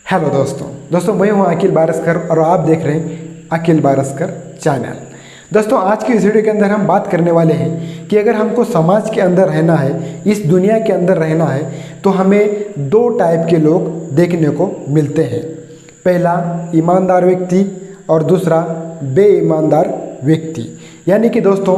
Hello दोस्तों मैं हूं अखिल बारस्कर और आप देख रहे हैं अखिल बारस्कर चैनल। दोस्तों आज की इस वीडियो के अंदर हम बात करने वाले हैं कि अगर हमको समाज के अंदर रहना है, इस दुनिया के अंदर रहना है, तो हमें दो टाइप के लोग देखने को मिलते हैं। पहला ईमानदार व्यक्ति और दूसरा बेईमानदार व्यक्ति। यानी कि दोस्तों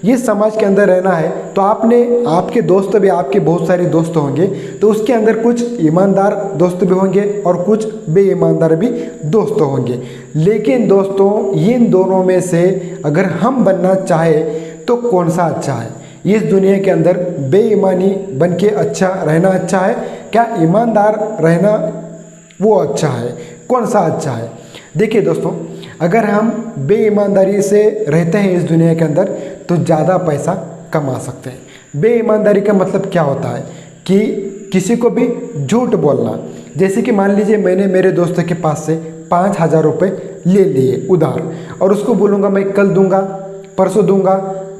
ये समाज के अंदर रहना है तो आपके दोस्त भी, आपके बहुत सारे दोस्त होंगे, तो उसके अंदर कुछ ईमानदार दोस्त भी होंगे और कुछ बेईमानदार भी दोस्त होंगे। लेकिन दोस्तों इन दोनों में से अगर हम बनना चाहे तो कौन सा अच्छा है? इस दुनिया के अंदर बेईमानी बन के अच्छा रहना अच्छा है, क्या ईमानदार रहना वो अच्छा है? कौन सा अच्छा है? देखिए दोस्तों, अगर हम बेईमानदारी से रहते हैं इस दुनिया के अंदर तो ज़्यादा पैसा कमा सकते हैं। बेईमानदारी का मतलब क्या होता है कि किसी को भी झूठ बोलना। जैसे कि मान लीजिए मैंने मेरे दोस्त के पास से 5,000 रुपये ले लिए उधार और उसको बोलूँगा मैं कल दूंगा, परसों दूंगा,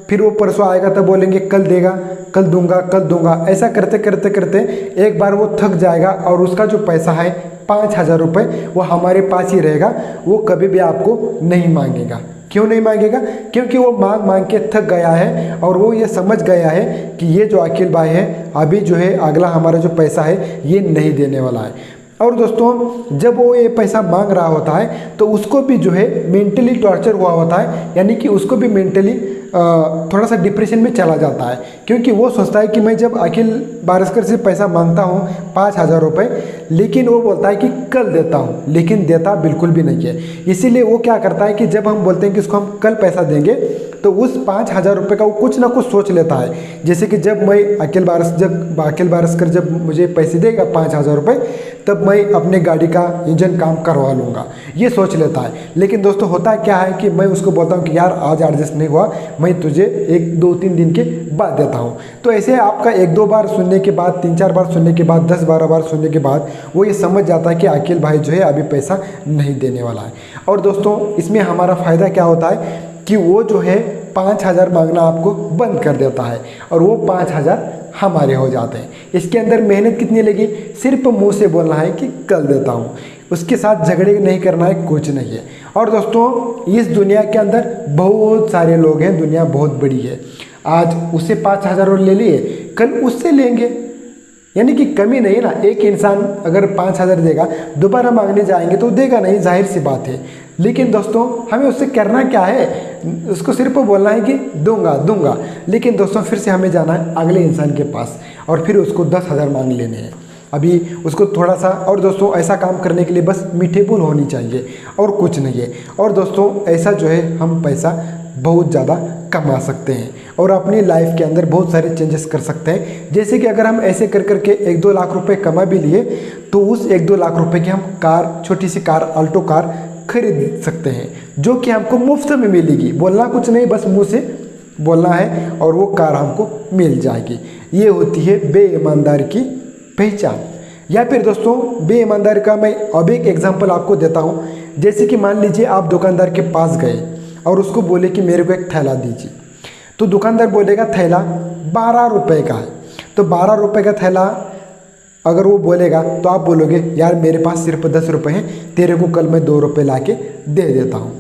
फिर वो परसों आएगा तब बोलेंगे कल देगा, कल दूंगा। ऐसा करते करते करते एक बार वो थक जाएगा और उसका जो पैसा है 5,000 रुपये वो हमारे पास ही रहेगा। वो कभी भी आपको नहीं मांगेगा। क्यों नहीं मांगेगा? क्योंकि वो मांग के थक गया है और वो ये समझ गया है कि ये जो अखिल भाई है अभी जो है अगला हमारा जो पैसा है ये नहीं देने वाला है। और दोस्तों जब वो ये पैसा मांग रहा होता है तो उसको भी जो है मेंटली टॉर्चर हुआ होता है, यानी कि उसको भी मेंटली थोड़ा सा डिप्रेशन में चला जाता है। क्योंकि वो सोचता है कि मैं जब अखिल बारस्कर से पैसा मांगता हूँ 5,000 रुपये, लेकिन वो बोलता है कि कल देता हूँ, लेकिन देता बिल्कुल भी नहीं है। इसीलिए वो क्या करता है कि जब हम बोलते हैं कि उसको हम कल पैसा देंगे तो उस 5,000 रुपये का वो कुछ ना कुछ सोच लेता है। जैसे कि जब अखिल बारस्कर जब मुझे पैसे देगा 5,000 रुपये तब मैं अपने गाड़ी का इंजन काम करवा लूँगा, ये सोच लेता है। लेकिन दोस्तों होता क्या है कि मैं उसको बोलता हूँ कि यार आज एडजस्ट नहीं हुआ, मैं तुझे 1-2-3 दिन के बाद देता हूँ। तो ऐसे आपका 1-2 बार सुनने के बाद, 3-4 बार सुनने के बाद, 10-12 बार सुनने के बाद वो ये समझ जाता है कि अखिल भाई जो है अभी पैसा नहीं देने वाला है। और दोस्तों इसमें हमारा फ़ायदा क्या होता है कि वो जो है 5,000 मांगना आपको बंद कर देता है और वो 5,000 हमारे हो जाते हैं। इसके अंदर मेहनत कितनी लगी? सिर्फ मुंह से बोलना है कि कल देता हूँ, उसके साथ झगड़े नहीं करना है, कुछ नहीं है। और दोस्तों इस दुनिया के अंदर बहुत सारे लोग हैं, दुनिया बहुत बड़ी है। आज उससे 5,000 ले लिए, कल उससे लेंगे, यानी कि कमी नहीं ना। एक इंसान अगर 5,000 देगा, दोबारा मांगने जाएंगे तो देगा नहीं, जाहिर सी बात है। लेकिन दोस्तों हमें उससे करना क्या है? उसको सिर्फ बोलना है कि दूंगा। लेकिन दोस्तों फिर से हमें जाना है अगले इंसान के पास और फिर उसको 10,000 मांग लेने हैं। अभी उसको थोड़ा सा, और दोस्तों ऐसा काम करने के लिए बस मीठे बोल होनी चाहिए और कुछ नहीं है। और दोस्तों ऐसा जो है हम पैसा बहुत ज़्यादा कमा सकते हैं और अपनी लाइफ के अंदर बहुत सारे चेंजेस कर सकते हैं। जैसे कि अगर हम ऐसे कर करके 1-2 लाख रुपए कमा भी लिए तो उस 1-2 लाख रुपए की हम कार, छोटी सी कार, अल्टो कार खरीद सकते हैं जो कि हमको मुफ्त में मिलेगी। बोलना कुछ नहीं, बस मुंह से बोलना है और वो कार हमको मिल जाएगी। ये होती है बेईमानदारी की पहचान। या फिर दोस्तों बेईमानदारी का मैं अब एक एग्जांपल आपको देता हूँ। जैसे कि मान लीजिए आप दुकानदार के पास गए और उसको बोले कि मेरे को एक थैला दीजिए, तो दुकानदार बोलेगा थैला 12 रुपये का है। तो 12 रुपये का थैला अगर वो बोलेगा तो आप बोलोगे यार मेरे पास सिर्फ 10 रुपये हैं, तेरे को कल मैं 2 रुपये ला के दे देता हूँ।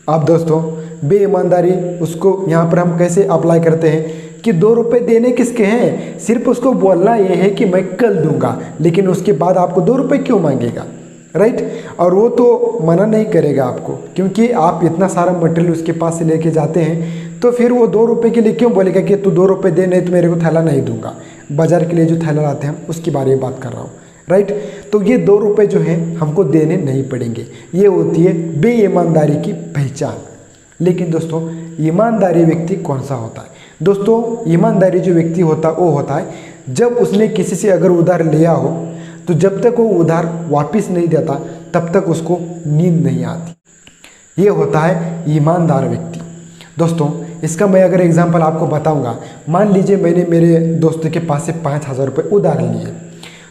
अब दोस्तों बेईमानदारी उसको यहाँ पर हम कैसे अप्लाई करते हैं कि 2 रुपये देने किसके हैं? सिर्फ उसको बोलना ये है कि मैं कल दूंगा, लेकिन उसके बाद आपको 2 रुपये क्यों मांगेगा, राइट? और वो तो मना नहीं करेगा आपको, क्योंकि आप इतना सारा मटेरियल उसके पास से लेके जाते हैं। तो फिर वो 2 रुपये के लिए क्यों बोलेगा कि तू 2 रुपये दे, नहीं तो मेरे को थैला नहीं दूंगा। बाजार के लिए जो थैला लाते हैं उसके बारे में बात कर रहा हूँ, राइट? तो ये 2 रुपये जो है हमको देने नहीं पड़ेंगे। ये होती है बेईमानदारी की पहचान। लेकिन दोस्तों ईमानदारी व्यक्ति कौन सा होता है? दोस्तों ईमानदारी जो व्यक्ति होता है वो होता है जब उसने किसी से अगर उधार लिया हो तो जब तक वो उधार वापस नहीं देता तब तक उसको नींद नहीं आती। ये होता है ईमानदार व्यक्ति। दोस्तों इसका मैं अगर एग्जांपल आपको बताऊंगा, मान लीजिए मैंने मेरे दोस्त के पास से 5,000 रुपये उधार लिए।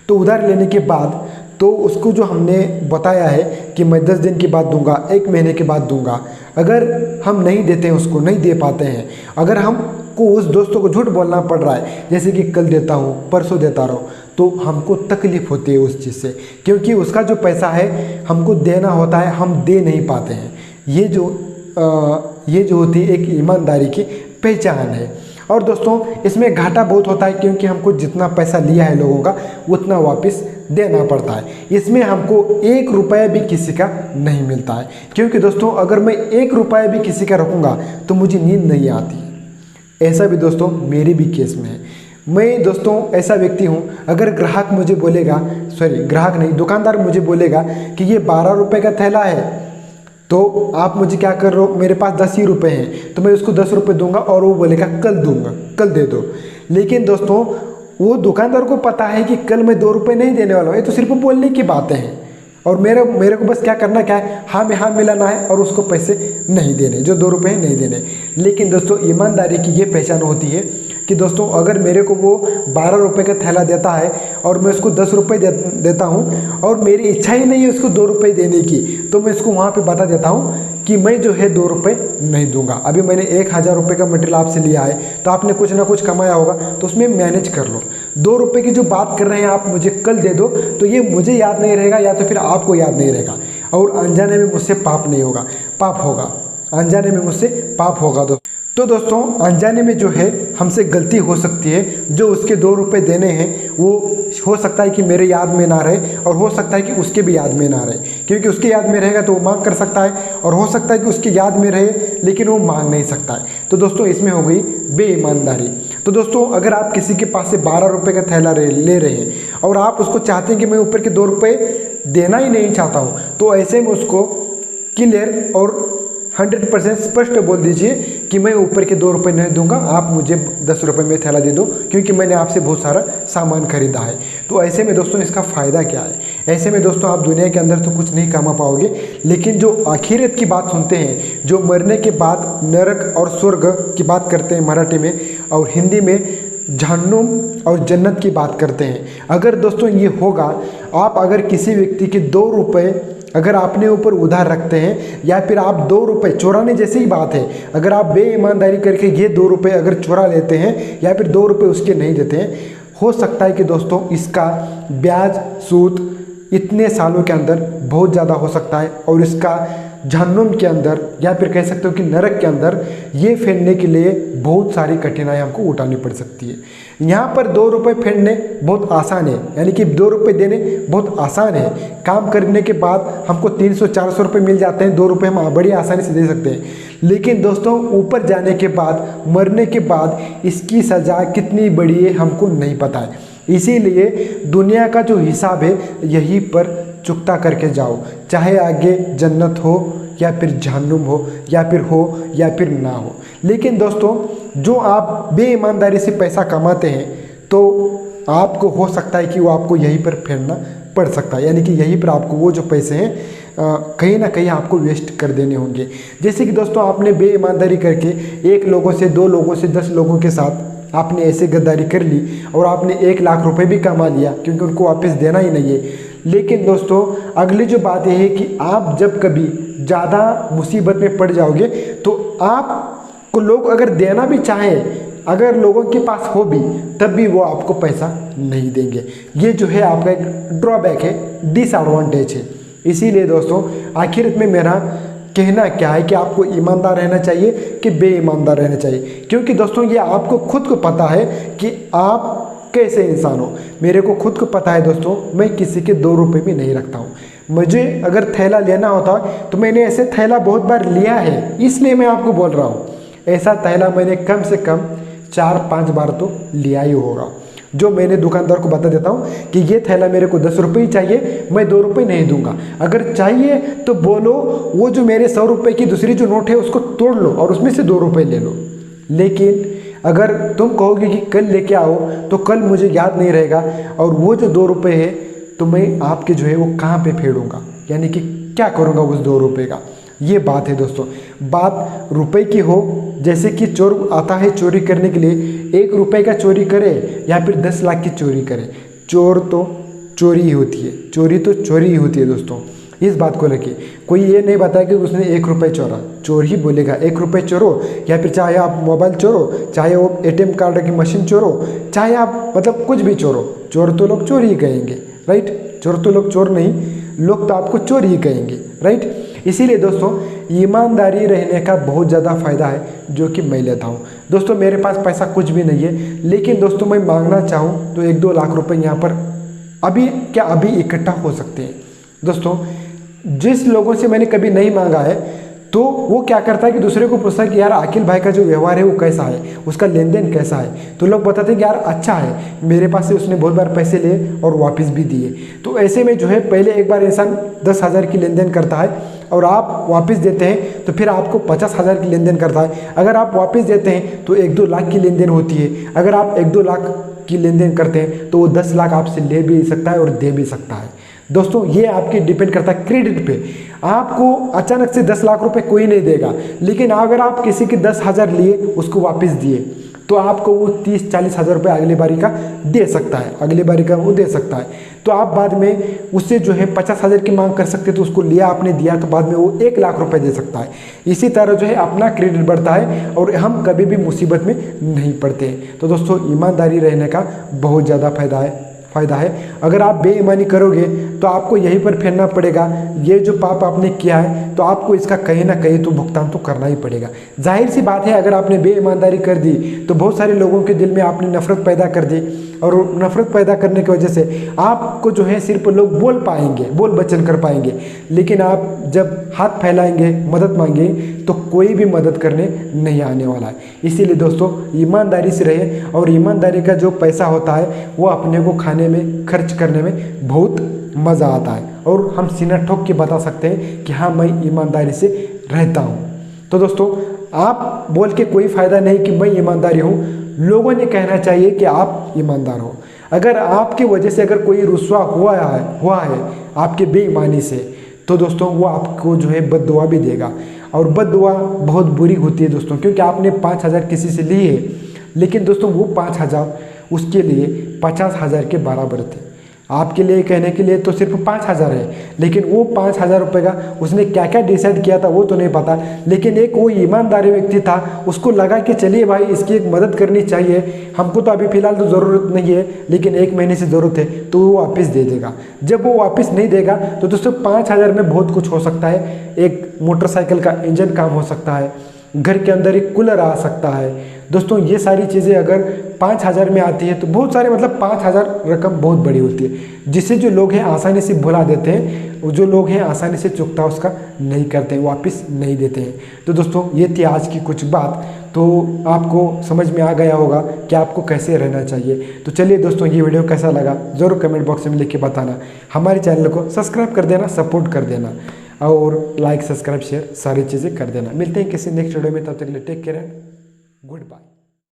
तो उधार लेने के बाद तो उसको जो हमने बताया है कि मैं 10 दिन के बाद दूंगा, 1 महीने के बाद दूंगा, अगर हम नहीं देते हैं, उसको नहीं दे पाते हैं, अगर हमको उस दोस्तों को झूठ बोलना पड़ रहा है जैसे कि कल देता हूँ, परसों देता रहो, तो हमको तकलीफ़ होती है उस चीज़ से, क्योंकि उसका जो पैसा है हमको देना होता है, हम दे नहीं पाते हैं। ये जो होती है एक ईमानदारी की पहचान है। और दोस्तों इसमें घाटा बहुत होता है, क्योंकि हमको जितना पैसा लिया है लोगों का उतना वापस देना पड़ता है। इसमें हमको 1 रुपया भी किसी का नहीं मिलता है, क्योंकि दोस्तों अगर मैं 1 रुपया भी किसी का रखूँगा तो मुझे नींद नहीं आती। ऐसा भी दोस्तों मेरे भी केस में है। मैं दोस्तों ऐसा व्यक्ति हूँ, अगर ग्राहक मुझे बोलेगा, ग्राहक नहीं, दुकानदार मुझे बोलेगा कि ये 12 रुपये का थैला है, तो आप मुझे क्या कर रहे हो, मेरे पास 10 ही रुपये हैं, तो मैं उसको 10 रुपये दूंगा और वो बोलेगा कल दूंगा, कल दे दो। लेकिन दोस्तों वो दुकानदार को पता है कि कल मैं 2 रुपये नहीं देने वाला हूँ, ये तो सिर्फ बोलने की बातें हैं। और मेरे को बस क्या करना क्या है, हाँ में हाँ मिलाना है और उसको पैसे नहीं देने, जो 2 रुपये नहीं देने। लेकिन दोस्तों ईमानदारी की ये पहचान होती है कि दोस्तों अगर मेरे को वो 12 रुपये का थैला देता है और मैं उसको 10 रुपये देता हूँ और मेरी इच्छा ही नहीं है उसको 2 रुपये देने की, तो मैं इसको वहाँ पे बता देता हूँ कि मैं जो है 2 रुपये नहीं दूंगा। अभी मैंने 1000 रुपये का मटेरियल आपसे लिया है, तो आपने कुछ ना कुछ कमाया होगा, तो उसमें मैनेज कर लो। 2 रुपये की जो बात कर रहे हैं आप मुझे कल दे दो, तो ये मुझे याद नहीं रहेगा या तो फिर आपको याद नहीं रहेगा, और अनजाने में मुझसे पाप नहीं होगा, पाप होगा, अनजाने में मुझसे पाप होगा। तो दोस्तों अनजाने में जो है हमसे गलती हो सकती है, जो उसके 2 रुपये देने हैं वो हो सकता है कि मेरे याद में ना रहे, और हो सकता है कि उसके भी याद में ना रहे, क्योंकि उसके याद में रहेगा तो वो मांग कर सकता है, और हो सकता है कि उसके याद में रहे लेकिन वो मांग नहीं सकता है। तो दोस्तों इसमें हो गई बेईमानदारी। तो दोस्तों अगर आप किसी के पास से 12 रुपये का थैला ले रहे हैं और आप उसको चाहते हैं कि मैं ऊपर के 2 रुपये देना ही नहीं चाहता हूँ, तो ऐसे में उसको क्लियर और 100% स्पष्ट बोल दीजिए कि मैं ऊपर के 2 रुपये नहीं दूंगा, आप मुझे 10 रुपये में थैला दे दो, क्योंकि मैंने आपसे बहुत सारा सामान खरीदा है। तो ऐसे में दोस्तों इसका फ़ायदा क्या है? ऐसे में दोस्तों आप दुनिया के अंदर तो कुछ नहीं कमा पाओगे, लेकिन जो आखिरत की बात सुनते हैं, जो मरने के बाद नरक और स्वर्ग की बात करते हैं मराठी में, और हिंदी में जहन्नुम और जन्नत की बात करते हैं। अगर दोस्तों ये होगा, आप अगर किसी व्यक्ति के 2 रुपये अगर आपने ऊपर उधार रखते हैं, या फिर आप 2 रुपये चुराने जैसी ही बात है, अगर आप बेईमानदारी करके ये 2 रुपये अगर चुरा लेते हैं या फिर 2 रुपये उसके नहीं देते हैं, हो सकता है कि दोस्तों इसका ब्याज सूद इतने सालों के अंदर बहुत ज़्यादा हो सकता है, और इसका जहन्नुम के अंदर या फिर कह सकते हो कि नरक के अंदर ये फेरने के लिए बहुत सारी कठिनाई हमको उठानी पड़ सकती है। यहाँ पर 2 रुपये फेरने बहुत आसान है, यानी कि 2 रुपये देने बहुत आसान है। काम करने के बाद हमको 300-400 रुपये मिल जाते हैं, 2 रुपये हम बड़ी आसानी से दे सकते हैं। लेकिन दोस्तों ऊपर जाने के बाद, मरने के बाद इसकी सज़ा कितनी बड़ी है हमको नहीं पता है। इसीलिए दुनिया का जो हिसाब है यहीं पर चुकता करके जाओ, चाहे आगे जन्नत हो या फिर जहन्नुम हो, या फिर ना हो। लेकिन दोस्तों जो आप बेईमानदारी से पैसा कमाते हैं, तो आपको हो सकता है कि वो आपको यहीं पर फेरना पड़ सकता है, यानी कि यहीं पर आपको वो जो पैसे हैं कहीं ना कहीं आपको वेस्ट कर देने होंगे। जैसे कि दोस्तों आपने बेईमानदारी करके 1 लोगों से, 2 लोगों से, 10 लोगों के साथ आपने ऐसे गद्दारी कर ली और आपने 1 लाख रुपए भी कमा लिया, क्योंकि उनको वापस देना ही नहीं है। लेकिन दोस्तों अगली जो बात यह है कि आप जब कभी ज़्यादा मुसीबत में पड़ जाओगे, तो आपको लोग अगर देना भी चाहें, अगर लोगों के पास हो भी, तब भी वो आपको पैसा नहीं देंगे। ये जो है आपका एक ड्रॉबैक है, डिसएडवांटेज है। इसीलिए दोस्तों आखिर में मेरा कहना क्या है कि आपको ईमानदार रहना चाहिए कि बेईमानदार रहना चाहिए, क्योंकि दोस्तों ये आपको खुद को पता है कि आप कैसे इंसान हो। मेरे को खुद को पता है दोस्तों, मैं किसी के 2 रुपये भी नहीं रखता हूँ। मुझे अगर थैला लेना होता तो मैंने ऐसे थैला बहुत बार लिया है, इसलिए मैं आपको बोल रहा हूँ। ऐसा थैला मैंने कम से कम 4-5 बार तो लिया ही होगा, जो मैंने दुकानदार को बता देता हूँ कि ये थैला मेरे को 10 रुपये ही चाहिए, मैं 2 रुपये नहीं दूंगा। अगर चाहिए तो बोलो, वो जो मेरे 100 रुपये की दूसरी जो नोट है उसको तोड़ लो और उसमें से 2 रुपये ले लो। लेकिन अगर तुम कहोगे कि कल लेके आओ, तो कल मुझे याद नहीं रहेगा, और वो जो 2 रुपये है तो मैं आपके जो है वो कहाँ पे फेरूँगा, यानी कि क्या करूँगा उस 2 रुपये का। ये बात है दोस्तों। बात रुपए की हो, जैसे कि चोर आता है चोरी करने के लिए, 1 रुपये का चोरी करे या फिर 10 लाख की चोरी करे, चोर तो चोरी ही होती है, चोरी तो चोरी ही होती है दोस्तों। इस बात को रखिए। कोई ये नहीं बताया कि उसने 1 रुपये चोरा, चोर ही बोलेगा। 1 रुपये चोरो, या फिर चाहे आप मोबाइल चोरो, चाहे वो ATM कार्ड की मशीन चोरो, चाहे आप मतलब कुछ भी चोरो, चोर तो लोग चोर ही कहेंगे, राइट। चोर तो लोग चोर नहीं, लोग तो आपको चोर ही कहेंगे, राइट। इसीलिए दोस्तों ईमानदारी रहने का बहुत ज़्यादा फ़ायदा है जो कि मैं लेता हूँ। दोस्तों मेरे पास पैसा कुछ भी नहीं है, लेकिन दोस्तों मैं मांगना चाहूँ तो 1-2 लाख रुपए यहाँ पर अभी इकट्ठा हो सकते हैं। दोस्तों जिस लोगों से मैंने कभी नहीं मांगा है तो वो क्या करता है कि दूसरे को पूछता है कि यार अखिल भाई का जो व्यवहार है वो कैसा है, उसका लेन देन कैसा है। तो लोग बताते हैं कि यार अच्छा है, मेरे पास से उसने बहुत बार पैसे लिए और वापस भी दिए। तो ऐसे में जो है पहले एक बार इंसान 10,000 की लेन देन करता है और आप वापस देते हैं तो फिर आपको 50,000 की लेन देन करता है। अगर आप वापस देते हैं तो 1-2 लाख की लेन देन होती है। अगर आप 1-2 लाख की लेन देन करते हैं तो वो 10 लाख आपसे ले भी सकता है और दे भी सकता है। दोस्तों ये आपकी डिपेंड करता है क्रेडिट पे। आपको अचानक से 10 लाख रुपए कोई नहीं देगा, लेकिन अगर आप किसी के 10,000 लिए उसको वापस दिए तो आपको वो 30-40 हज़ार रुपये अगली बारी का दे सकता है, अगली बारी का वो दे सकता है। तो आप बाद में उससे जो है 50,000 की मांग कर सकते, तो उसको लिया आपने दिया तो बाद में वो 1 लाख रुपए दे सकता है। इसी तरह जो है अपना क्रेडिट बढ़ता है और हम कभी भी मुसीबत में नहीं पड़ते। तो दोस्तों ईमानदारी रहने का बहुत ज़्यादा फ़ायदा है। अगर आप बेईमानी करोगे तो आपको यहीं पर फेरना पड़ेगा। ये जो पाप आपने किया है तो आपको इसका कहीं ना कहीं तो भुगतान तो करना ही पड़ेगा। जाहिर सी बात है, अगर आपने बेईमानदारी कर दी तो बहुत सारे लोगों के दिल में आपने नफरत पैदा कर दी, और नफरत पैदा करने की वजह से आपको जो है सिर्फ लोग बोल बचन कर पाएंगे, लेकिन आप जब हाथ फैलाएंगे, मदद मांगेंगे तो कोई भी मदद करने नहीं आने वाला है। इसीलिए दोस्तों ईमानदारी से रहे, और ईमानदारी का जो पैसा होता है वो अपने को खाने में, खर्च करने में बहुत मज़ा आता है, और हम सीना ठोक के बता सकते हैं कि हाँ मैं ईमानदारी से रहता हूँ। तो दोस्तों आप बोल के कोई फ़ायदा नहीं कि मैं ईमानदारी हूँ, लोगों ने कहना चाहिए कि आप ईमानदार हो। अगर आपकी वजह से अगर कोई रुस्वा हुआ है आपके बेईमानी से, तो दोस्तों वो आपको जो है बद्दुआ भी देगा, और बद्दुआ बहुत बुरी होती है दोस्तों, क्योंकि आपने 5,000 किसी से लिए है, लेकिन दोस्तों वो 5,000 उसके लिए 50,000 के बराबर थे। आपके लिए कहने के लिए तो सिर्फ 5,000 है, लेकिन वो 5,000 रुपये का उसने क्या क्या डिसाइड किया था वो तो नहीं पता, लेकिन एक वो ईमानदारी व्यक्ति था, उसको लगा कि चलिए भाई इसकी एक मदद करनी चाहिए, हमको तो अभी फ़िलहाल तो ज़रूरत नहीं है, लेकिन 1 महीने से ज़रूरत है, तो वो वापस दे देगा। जब वो वापस नहीं देगा तो दोस्तों 5,000 में बहुत कुछ हो सकता है। एक मोटरसाइकिल का इंजन काम हो सकता है, घर के अंदर एक कूलर आ सकता है। दोस्तों ये सारी चीज़ें अगर 5,000 में आती है तो बहुत सारे, मतलब 5,000 रकम बहुत बड़ी होती है, जिससे जो लोग हैं आसानी से भुला देते हैं, जो लोग हैं आसानी से चुकता उसका नहीं करते हैं, वापस नहीं देते हैं। तो दोस्तों ये थी आज की कुछ बात, तो आपको समझ में आ गया होगा कि आपको कैसे रहना चाहिए। तो चलिए दोस्तों ये वीडियो कैसा लगा ज़रूर कमेंट बॉक्स में लिख के बताना। हमारे चैनल को सब्सक्राइब कर देना, सपोर्ट कर देना, और लाइक, सब्सक्राइब, शेयर सारी चीज़ें कर देना। मिलते हैं किसी नेक्स्ट वीडियो में, तब तक के लिए take care and good bye.